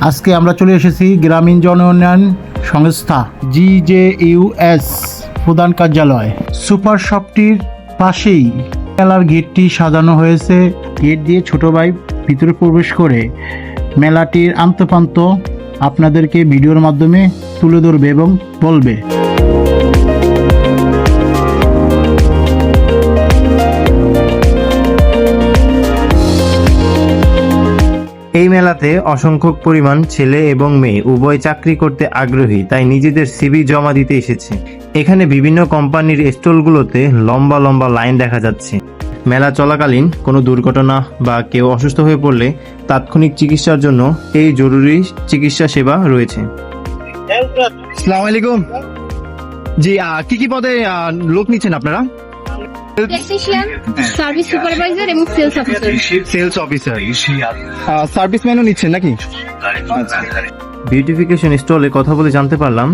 আজকে আমরা চলে এসেছি গ্রামীণ জন উন্নয়ন সংস্থা GJUS প্রধান কার্যালয়। সুপার শপটির পাশেই মেলার গেটটি সাজানো হয়েছে। গেট দিয়ে ছোট ভাই ভিতরে প্রবেশ করে মেলাটির আন্তঃপ্রান্ত আপনাদেরকে ভিডিওর মাধ্যমে তুলে ধরবে এবং বলবে। এই মেলাতে অসংখ্য পরিমাণ ছেলে এবং মেয়ে উভয় চাকরি করতে আগ্রহী, তাই নিজেদের সিভি জমা দিতে এসেছে। এখানে বিভিন্ন কোম্পানির স্টলগুলোতে লম্বা লম্বা লাইন দেখা যাচ্ছে। মেলা চলাকালীন কোনো দুর্ঘটনা বা কেউ অসুস্থ হয়ে পড়লে তাৎক্ষণিক চিকিৎসার জন্য এই জরুরি চিকিৎসা সেবা রয়েছে। আসসালামু আলাইকুম। জি, কি পদে লোক নিচ্ছেন আপনারা? টেকনিশিয়ান, সার্ভিস সুপারভাইজার এবং সেলস অফিসার। সেলস অফিসার, সার্ভিসম্যানও নিচ্ছেন নাকি? বিউটিফিকেশন স্টলে কথা বলে জানতে পারলাম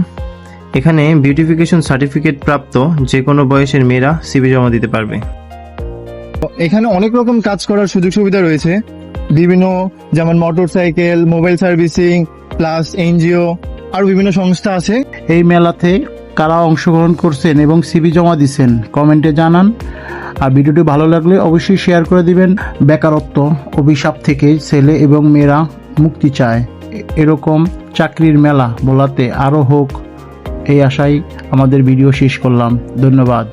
এখানে বিউটিফিকেশন সার্টিফিকেট প্রাপ্ত যে কোনো বয়সের মেয়েরা সিভি জমা দিতে পারবে। এখানে অনেক রকম কাজ করার সুযোগ সুবিধা রয়েছে, বিভিন্ন যেমন motorcycle, mobile servicing, plus NGO, আর বিভিন্ন সংস্থা আছে। এই মেলাতে কারা অংশগ্রহণ করছেন এবং সিভি জমা দিচ্ছেন কমেন্টে জানান। আর ভিডিওটি ভালো লাগলে অবশ্যই শেয়ার করে দিবেন। বেকারত্ব অভিশাপ থেকে ছেলে এবং মেয়েরা মুক্তি চায়, এরকম চাকরির মেলা বলাতে আরও হোক এই আশায় আমাদের ভিডিও শেষ করলাম। ধন্যবাদ।